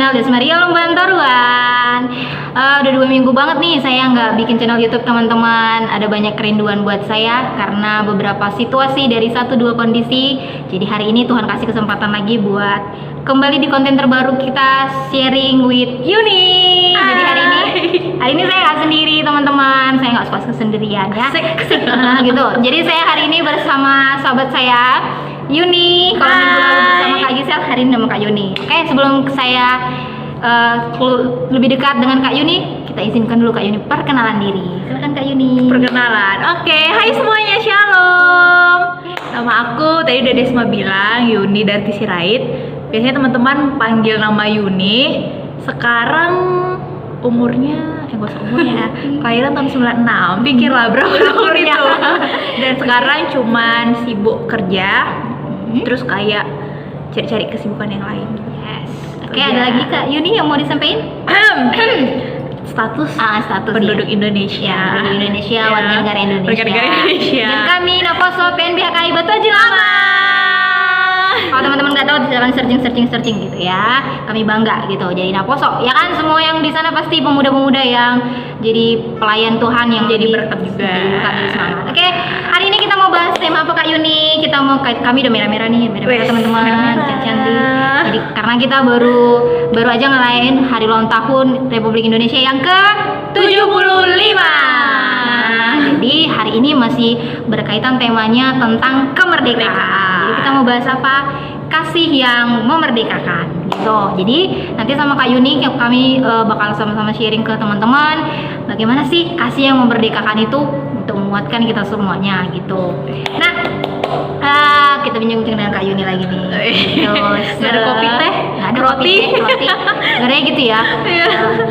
channel Desmaria Lombantoruan. Udah 2 minggu banget nih saya nggak bikin channel YouTube teman-teman. Ada banyak kerinduan buat saya karena beberapa situasi dari 1-2 kondisi. Jadi hari ini Tuhan kasih kesempatan lagi buat kembali di konten terbaru kita, sharing with Yuni. Jadi hari ini saya nggak sendiri teman-teman. Saya nggak suka sendirian ya. Gitu. Jadi saya hari ini bersama sahabat saya Yuni. Kalau minggu lalu bersama Kak Gisel, hari ini sama Kak Yuni. Oke, sebelum saya lebih dekat dengan Kak Yuni, kita izinkan dulu Kak Yuni perkenalan diri. Silakan Kak Yuni. Perkenalan. Oke, hai semuanya, shalom. Nama aku tadi udah Desma bilang, Yuni Darti Sirait. Biasanya teman-teman panggil nama Yuni. Sekarang umurnya gak usah umurnya, kelahiran tahun 96. Pikirlah berapa umurnya. Dan sekarang cuman sibuk kerja, terus kayak cari-cari kesibukan yang lain. Yes. Oke, ada lagi Kak Yuni yang mau disampaikan? Status ya. penduduk Indonesia. Penduduk Indonesia, Ya. warga negara Indonesia. Warga negara Indonesia. Dan kami Naposo PNBHKI Batu Haji Lama. Kalau teman-teman nggak tahu, silahkan searching gitu ya. Kami bangga gitu jadi Naposo. Ya kan, semua yang di sana pasti pemuda-pemuda yang jadi pelayan Tuhan, yang jadi berkat juga. Jadi berkat, jadi semangat. Oke, hari ini kita mau bahas tema apa Kak Yuni? Kita mau kami udah merah-merah nih, merah-merah teman-teman, cantik. Jadi karena kita baru aja ngelain hari ulang tahun Republik Indonesia yang ke-75. Jadi hari ini masih berkaitan temanya tentang kemerdekaan. Jadi kita mau bahas apa? Kasih yang memerdekakan gitu. Jadi nanti sama Kak Yuni kami bakal sama-sama sharing ke teman-teman bagaimana sih kasih yang memerdekakan itu untuk menguatkan kita semuanya gitu. Nah, kita bincang-bincang dengan Kak Yuni lagi nih. Terus Nggak ada kopi teh? Nggak ada Roti? roti. Sebenarnya gitu ya.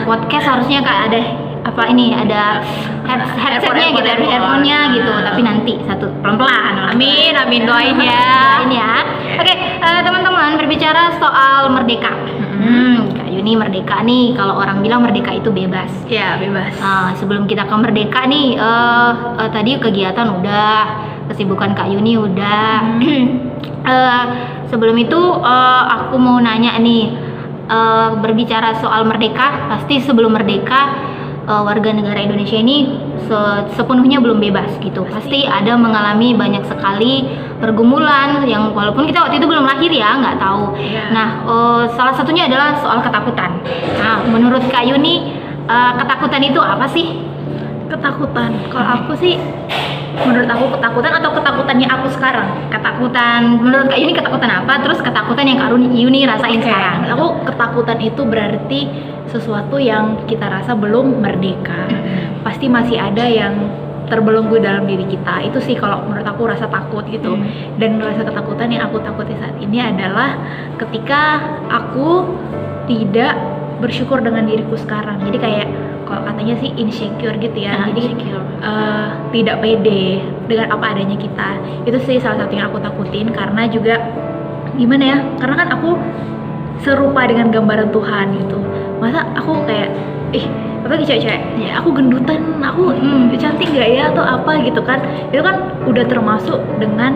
Podcast harusnya Kak ada ada headsetnya gitu, ada headphone-nya gitu, tapi nanti satu pelan-pelan. Amin doain ya. Doain ya. Oke, teman-teman, berbicara soal merdeka. Kak Yuni merdeka nih, kalau orang bilang merdeka itu bebas. Ya, bebas. Sebelum kita ke merdeka nih, tadi kegiatan udah, kesibukan Kak Yuni udah. Sebelum itu aku mau nanya nih, berbicara soal merdeka, pasti sebelum merdeka warga negara Indonesia ini sepenuhnya belum bebas gitu. Pasti ada mengalami banyak sekali pergumulan yang walaupun kita waktu itu belum lahir ya, nggak tahu. Nah, salah satunya adalah soal ketakutan. Nah, menurut Kak Yuni, ketakutan itu apa sih? Ketakutan. Kalau aku sih, menurut aku ketakutan atau ketakutannya aku sekarang? Ketakutan, menurut Kak Yuni ketakutan apa? Terus ketakutan yang Kak Yuni rasain sekarang? Aku ketakutan itu berarti sesuatu yang kita rasa belum merdeka. Pasti masih ada yang terbelenggu dalam diri kita. Itu sih kalau menurut aku rasa takut gitu. Dan rasa ketakutan yang aku takuti saat ini adalah ketika aku tidak bersyukur dengan diriku sekarang. Jadi kayak kalau katanya sih insecure gitu ya. Jadi tidak pede dengan apa adanya kita. Itu sih salah satu yang aku takutin, karena juga gimana ya? Karena kan aku serupa dengan gambaran Tuhan gitu. Masa aku kayak apalagi cewek-cewek, ya aku gendutan, aku cantik gak ya atau apa gitu kan. Itu kan udah termasuk dengan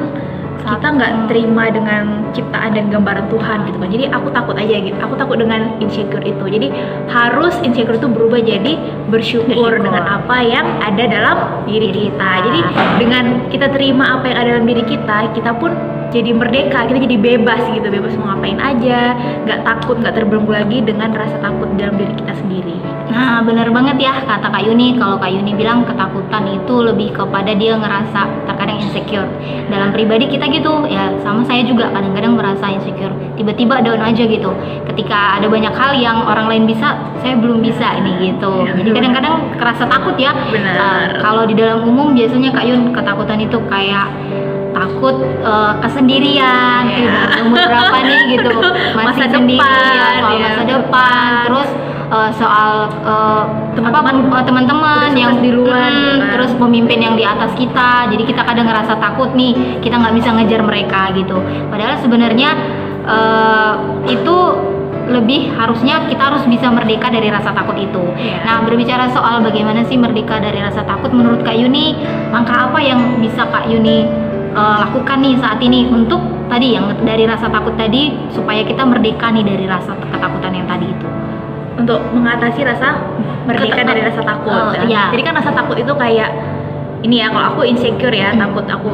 kita nggak terima dengan ciptaan dan gambaran Tuhan gitu kan. Jadi aku takut aja gitu, aku takut dengan insecure itu. Jadi harus insecure itu berubah jadi bersyukur dengan apa yang ada dalam diri kita. Jadi dengan kita terima apa yang ada dalam diri kita, kita pun jadi merdeka, kita jadi bebas gitu, bebas mau ngapain aja, nggak takut, nggak terbelenggu lagi dengan rasa takut dalam diri kita sendiri. Nah, benar banget ya kata Kak Yuni. Kalau Kak Yuni bilang ketakutan itu lebih kepada dia ngerasa terkadang insecure. Dalam pribadi kita gitu, ya sama saya juga kadang-kadang merasa insecure. Tiba-tiba down aja gitu. Ketika ada banyak hal yang orang lain bisa, saya belum bisa ini gitu. Jadi kadang-kadang kerasa takut ya. Benar. Kalau di dalam umum biasanya Kak Yun ketakutan itu kayak takut kesendirian, umur berapa nih gitu, masih Masa sendiri depan, soal ya. masa depan, terus soal teman-teman yang di luar, terus pemimpin yang di atas kita. Jadi kita kadang ngerasa takut nih, kita nggak bisa ngejar mereka gitu. Padahal sebenarnya itu lebih harusnya kita harus bisa merdeka dari rasa takut itu. Nah, berbicara soal bagaimana sih merdeka dari rasa takut, menurut Kak Yuni, langkah apa yang bisa Kak Yuni lakukan nih saat ini untuk tadi yang dari rasa takut tadi supaya kita merdeka nih dari rasa ketakutan yang tadi itu. Untuk mengatasi rasa merdeka dari rasa takut. Iya. Jadi kan rasa takut itu kayak ini ya, kalau aku insecure ya, takut aku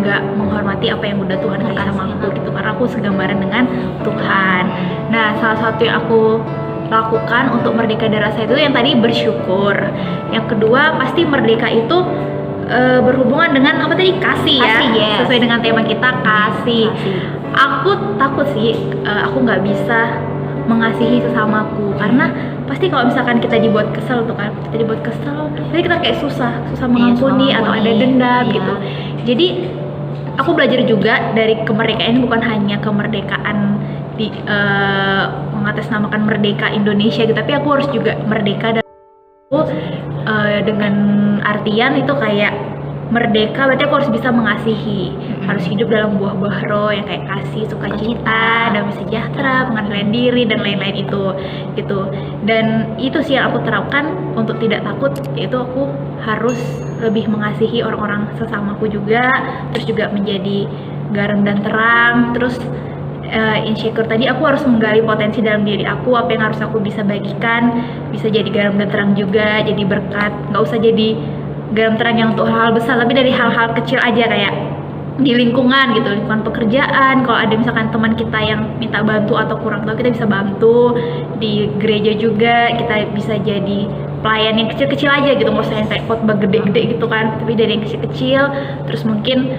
nggak menghormati apa yang udah Tuhan kasih sama aku gitu, karena aku segambaran dengan Tuhan. Nah, salah satu yang aku lakukan untuk merdeka dari rasa itu yang tadi bersyukur. Yang kedua pasti merdeka itu berhubungan dengan apa tadi, kasih ya. Kasih, yes. Sesuai dengan tema kita, kasih. Aku takut sih aku nggak bisa mengasihi sesamaku, karena pasti kalau misalkan kita dibuat kesel tuh kan, kita dibuat kesel, jadi kita kayak susah mengampuni atau ada dendam gitu. Jadi aku belajar juga dari kemerdekaan ini bukan hanya kemerdekaan di mengatasnamakan merdeka Indonesia gitu, tapi aku harus juga merdeka dan aku dengan artian itu kayak merdeka berarti aku harus bisa mengasihi, harus hidup dalam buah-buah roh yang kayak kasih, sukacita, damai sejahtera, pengendalian diri dan lain-lain itu gitu. Dan itu sih yang aku terapkan untuk tidak takut, yaitu aku harus lebih mengasihi orang-orang sesamaku juga, terus juga menjadi garam dan terang. Terus insecure tadi aku harus menggali potensi dalam diri aku, apa yang harus aku bisa bagikan, bisa jadi garam dan terang juga, jadi berkat, nggak usah jadi garam terang yang untuk hal-hal besar, tapi dari hal-hal kecil aja kayak di lingkungan gitu, lingkungan pekerjaan. Kalau ada misalkan teman kita yang minta bantu atau kurang tahu, kita bisa bantu. Di gereja juga kita bisa jadi pelayan yang kecil-kecil aja gitu, nggak usah yang kayak khotbah gede-gede gitu kan, tapi dari yang kecil-kecil. Terus mungkin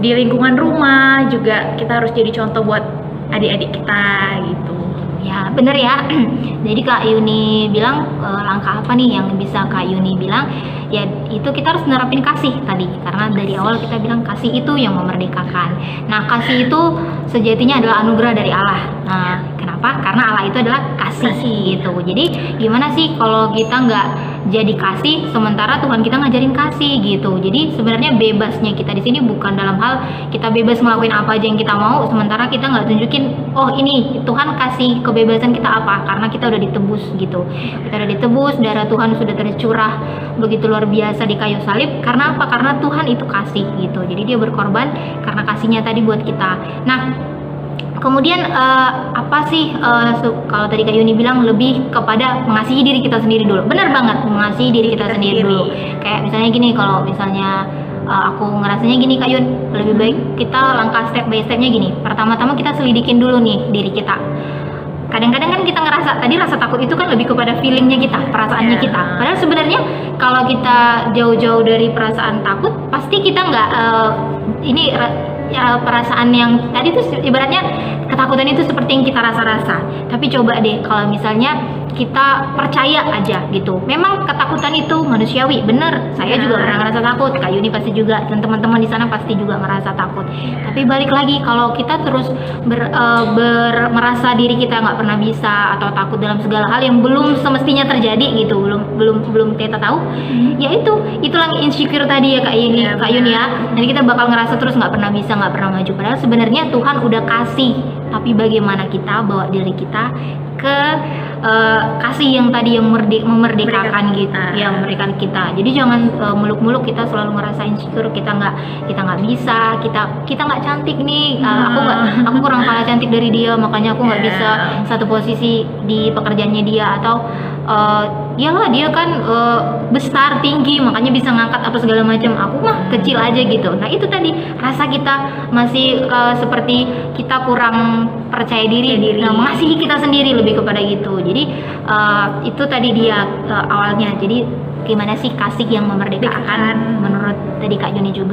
di lingkungan rumah juga kita harus jadi contoh buat adik-adik kita gitu. Ya bener ya. Jadi Kak Yuni bilang langkah apa nih yang bisa Kak Yuni bilang, ya itu kita harus nerapin kasih tadi, karena dari awal kita bilang kasih itu yang memerdekakan. Nah, kasih itu sejatinya adalah anugerah dari Allah. Nah, kenapa? Karena Allah itu adalah kasih gitu. Jadi gimana sih kalau kita nggak jadi kasih sementara Tuhan kita ngajarin kasih gitu. Jadi sebenarnya bebasnya kita di sini bukan dalam hal kita bebas ngelakuin apa aja yang kita mau sementara kita nggak tunjukin, oh ini Tuhan kasih kebebasan kita apa, karena kita udah ditebus gitu. Kita udah ditebus, darah Tuhan sudah tercurah begitu luar biasa di kayu salib. Karena apa? Karena Tuhan itu kasih gitu. Jadi dia berkorban karena kasihnya tadi buat kita. Nah, kemudian apa sih kalau tadi Kak Yuni bilang lebih kepada mengasihi diri kita sendiri dulu. Benar banget, mengasihi diri kita sendiri dulu. Kayak misalnya gini, kalau misalnya aku ngerasanya gini Kak Yun, lebih baik kita langkah step by stepnya gini. Pertama-tama kita selidikin dulu nih diri kita. Kadang-kadang kan kita ngerasa tadi rasa takut itu kan lebih kepada feelingnya kita, perasaannya kita. Padahal sebenarnya kalau kita jauh-jauh dari perasaan takut, pasti kita nggak perasaan yang tadi tuh ibaratnya ketakutan itu seperti yang kita rasa-rasa. Tapi coba deh kalau misalnya kita percaya aja gitu. Memang ketakutan itu manusiawi, bener. Saya juga pernah ngerasa takut, Kak Yuni pasti juga, dan teman-teman di sana pasti juga ngerasa takut. Tapi balik lagi, kalau kita terus merasa diri kita nggak pernah bisa atau takut dalam segala hal yang belum semestinya terjadi gitu, belum kita tahu, ya itulah insecure tadi ya Kak Yuni ya. Jadi kita bakal ngerasa terus nggak pernah bisa, nggak pernah maju. Padahal sebenarnya Tuhan udah kasih, tapi bagaimana kita bawa diri kita ke kasih yang tadi yang memerdekakan gitu, ya memerdekakan kita. Jadi jangan muluk-muluk kita selalu ngerasa insecure, kita nggak bisa, kita nggak cantik nih, aku kurang kalah cantik dari dia, makanya aku nggak bisa satu posisi di pekerjaannya dia, atau iyalah dia kan besar tinggi makanya bisa ngangkat apa segala macam, aku mah kecil aja gitu. Nah itu tadi rasa kita masih seperti kita kurang percaya diri. Nah, mengasihi kita sendiri lebih kepada gitu. Jadi itu tadi dia awalnya. Jadi gimana sih kasih yang memerdekakan menurut tadi Kak Yuni juga.